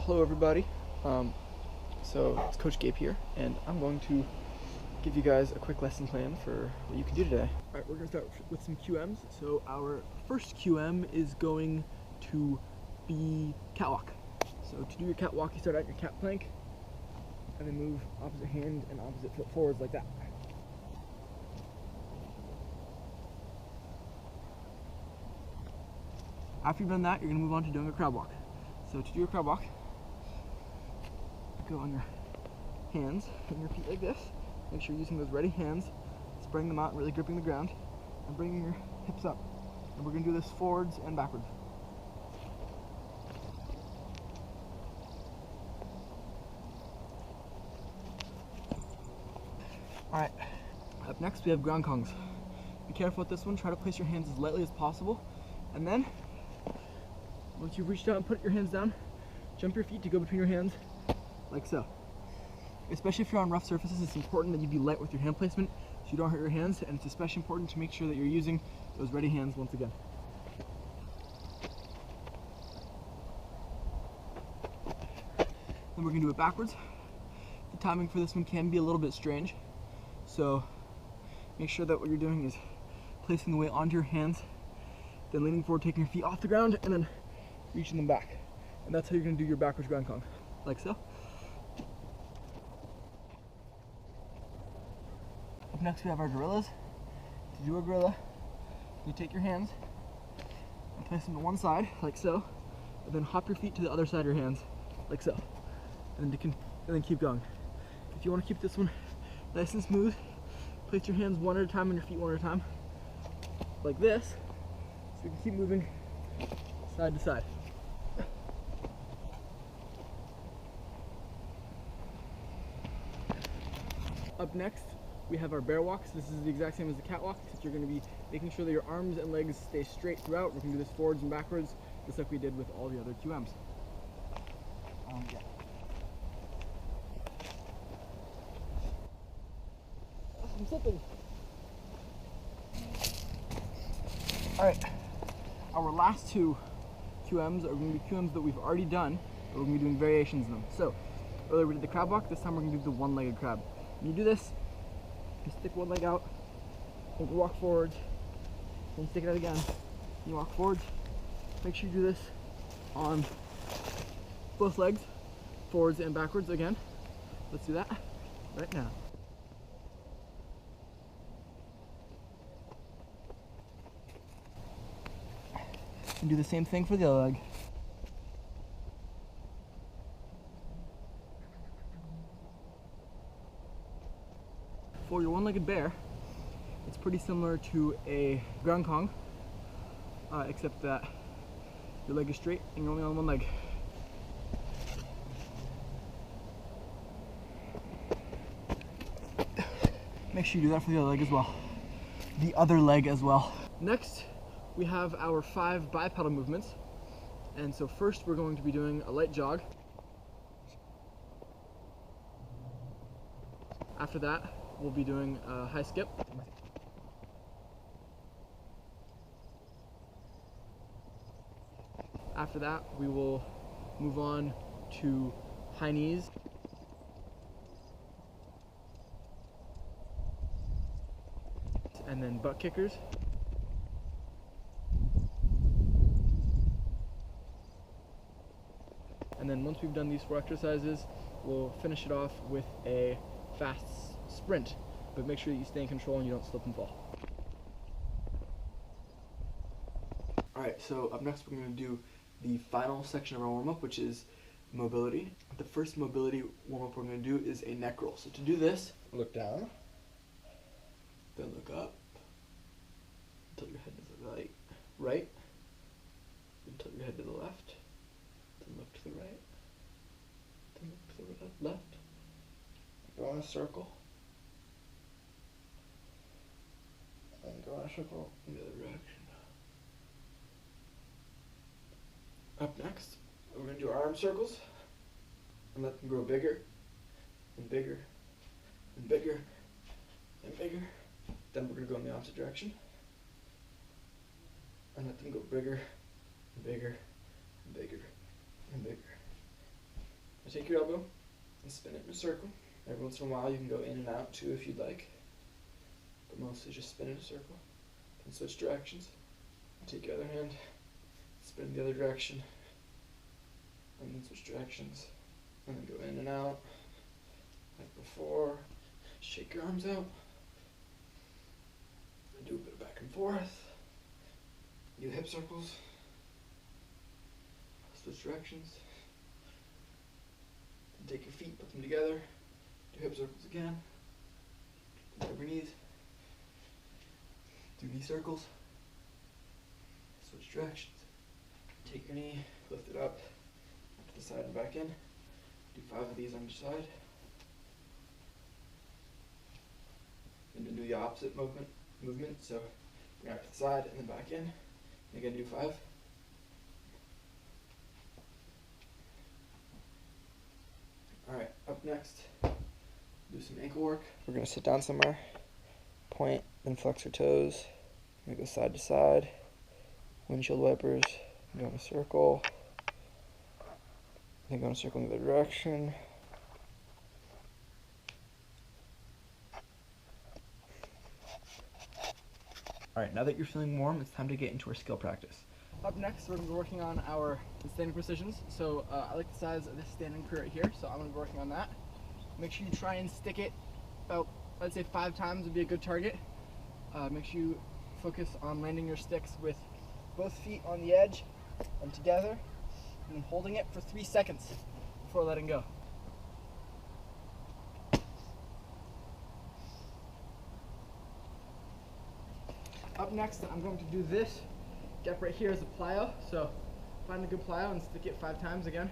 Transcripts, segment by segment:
Hello everybody, so it's Coach Gabe here, and I'm going to give you guys a quick lesson plan for what you can do today. Alright, we're going to start with some QMs. So our first QM is going to be catwalk. So to do your catwalk, you start out your cat plank, and then move opposite hand and opposite foot forwards like that. After you've done that, you're going to move on to doing a crab walk. So to do your crab walk, go on your hands and your feet like this. Make sure you're using those ready hands, spreading them out and really gripping the ground, and bringing your hips up. And we're going to do this forwards and backwards. Alright, up next we have ground kongs. Be careful with this one, try to place your hands as lightly as possible, and then once you've reached out and put your hands down, jump your feet to go between your hands, like so. Especially if you're on rough surfaces, it's important that you be light with your hand placement so you don't hurt your hands, and it's especially important to make sure that you're using those ready hands once again. Then we're going to do it backwards. The timing for this one can be a little bit strange, so make sure that what you're doing is placing the weight onto your hands, then leaning forward, taking your feet off the ground, and then reaching them back. And that's how you're going to do your backwards ground kong, like so. Up next we have our gorillas. To do a gorilla, you take your hands and place them to one side, like so, and then hop your feet to the other side of your hands, like so, and then keep going. If you want to keep this one nice and smooth, place your hands one at a time and your feet one at a time, like this, so you can keep moving side to side. Up next, we have our bear walks. This is the exact same as the catwalk, except you're going to be making sure that your arms and legs stay straight throughout. We're going to do this forwards and backwards, just like we did with all the other QMs. Yeah. I'm slipping. Alright, our last two QMs are going to be QMs that we've already done, but we're going to be doing variations of them. So, earlier we did the crab walk, this time we're going to do the one-legged crab. When you do this, you stick one leg out, and you walk forwards, then stick it out again, you walk forwards. Make sure you do this on both legs, forwards and backwards again. Let's do that right now. And do the same thing for the other leg. For your one-legged bear, it's pretty similar to a ground kong, except that your leg is straight and you're only on one leg. Make sure you do that for the other leg as well. Next, we have our 5 bipedal movements. And so first we're going to be doing a light jog. After that, we'll be doing a high skip. After that, we will move on to high knees. And then butt kickers. And then once we've done these 4 exercises, we'll finish it off with a fast sprint, but make sure that you stay in control and you don't slip and fall. Alright, so up next we're going to do the final section of our warm-up, which is mobility. The first mobility warm-up we're going to do is a neck roll. So to do this, look down, then look up, tilt your head to the right, then tilt your head to the left, then look to the right, then look to the left, go in a circle, and go in a circle in the other direction. Up next, we're going to do our arm circles, and let them grow bigger, and bigger, and bigger, and bigger. Then we're going to go in the opposite direction, and let them go bigger, and bigger, and bigger, and bigger, take your elbow and spin it in a circle. Every once in a while you can go in and out too if you'd like, but mostly just spin in a circle. And switch directions. Take your other hand, spin in the other direction, and then switch directions, and then go in and out like before. Shake your arms out, and do a bit of back and forth. Do hip circles, switch directions, and take your feet, put them together, do hip circles again, bend over knees, do knee circles, switch directions, take your knee, lift it up to the side and back in, do 5 of these on each side, and then do the opposite movement, so bring it up to the side and then back in, and again do 5. Alright, up next, do some ankle work. We're going to sit down somewhere, point, then flex your toes, we're going to go side to side, windshield wipers, go in a circle, then go in a circle in the other direction. Alright, now that you're feeling warm, it's time to get into our skill practice. Up next, we're going to be working on our standing positions. So I like the size of this standing tree right here, so I'm going to be working on that. Make sure you try and stick it about, let's say 5 times would be a good target. Make sure you focus on landing your sticks with both feet on the edge and together, and then holding it for 3 seconds before letting go. Up next, I'm going to do this step right here as a plyo. So find a good plyo and stick it 5 times again.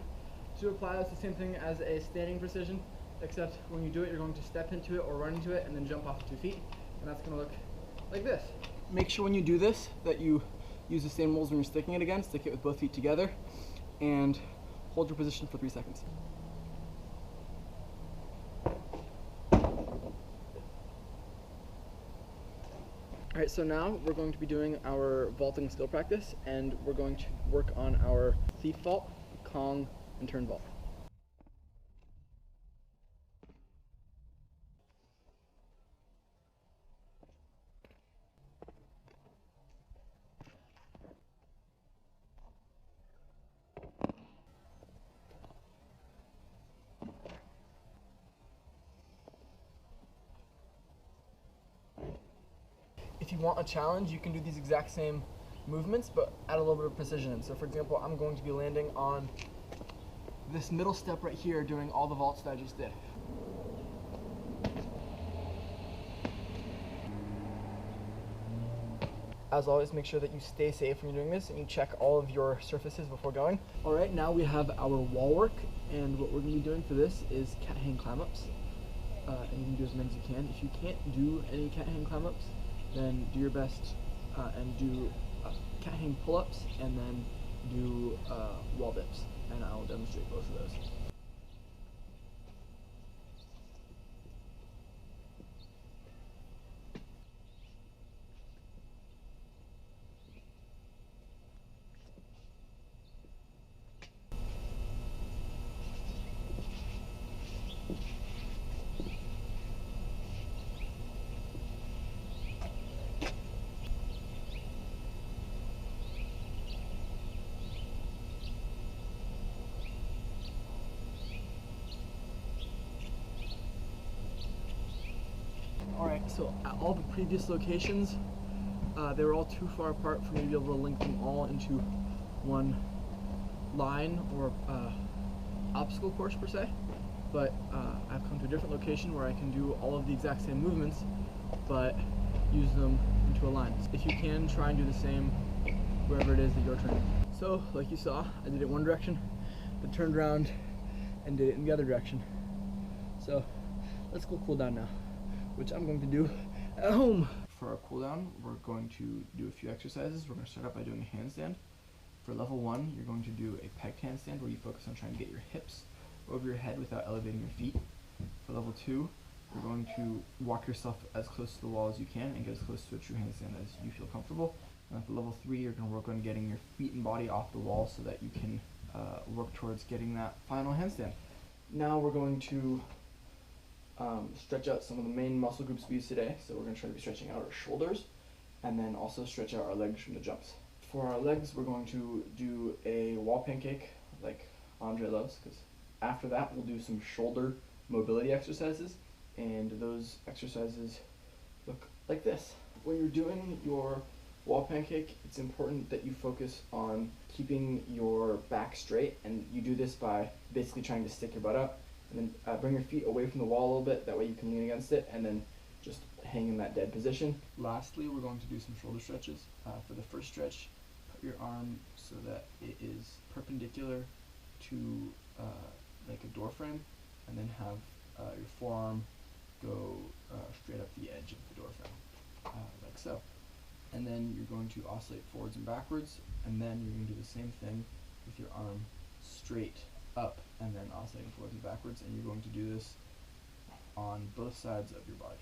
To do a plyo is the same thing as a standing precision, except when you do it, you're going to step into it or run into it and then jump off 2 feet. And that's going to look like this. Make sure when you do this that you use the same rules when you're sticking it again. Stick it with both feet together and hold your position for 3 seconds. Alright, so now we're going to be doing our vaulting skill practice, and we're going to work on our thief vault, Kong, and turn vault. If you want a challenge, you can do these exact same movements, but add a little bit of precision in. So for example, I'm going to be landing on this middle step right here, doing all the vaults that I just did. As always, make sure that you stay safe when you're doing this and you check all of your surfaces before going. All right, now we have our wall work, and what we're going to be doing for this is cat hang climb ups. And you can do as many as you can. If you can't do any cat hang climb ups, then do your best and do cat hang pull-ups, and then do wall dips, and I'll demonstrate both of those. Alright, so at all the previous locations, they were all too far apart for me to be able to link them all into one line or obstacle course per se, but I've come to a different location where I can do all of the exact same movements, but use them into a line. If you can, try and do the same wherever it is that you're training. So, like you saw, I did it one direction, but turned around and did it in the other direction. So, let's go cool down now, which I'm going to do at home. For our cool down, we're going to do a few exercises. We're going to start out by doing a handstand. For level 1, you're going to do a pegged handstand where you focus on trying to get your hips over your head without elevating your feet. For level 2, you're going to walk yourself as close to the wall as you can and get as close to a true handstand as you feel comfortable. And for level 3, you're going to work on getting your feet and body off the wall so that you can work towards getting that final handstand. Now we're going to stretch out some of the main muscle groups we use today. So we're going to try to be stretching out our shoulders and then also stretch out our legs from the jumps. For our legs, we're going to do a wall pancake like Andre loves, because after that we'll do some shoulder mobility exercises, and those exercises look like this. When you're doing your wall pancake, it's important that you focus on keeping your back straight, and you do this by basically trying to stick your butt out and then bring your feet away from the wall a little bit, that way you can lean against it, and then just hang in that dead position. Lastly, we're going to do some shoulder stretches. For the first stretch, put your arm so that it is perpendicular to like a door frame, and then have your forearm go straight up the edge of the door frame, like so. And then you're going to oscillate forwards and backwards, and then you're going to do the same thing with your arm straight up and then oscillating forwards and backwards, and you're going to do this on both sides of your body.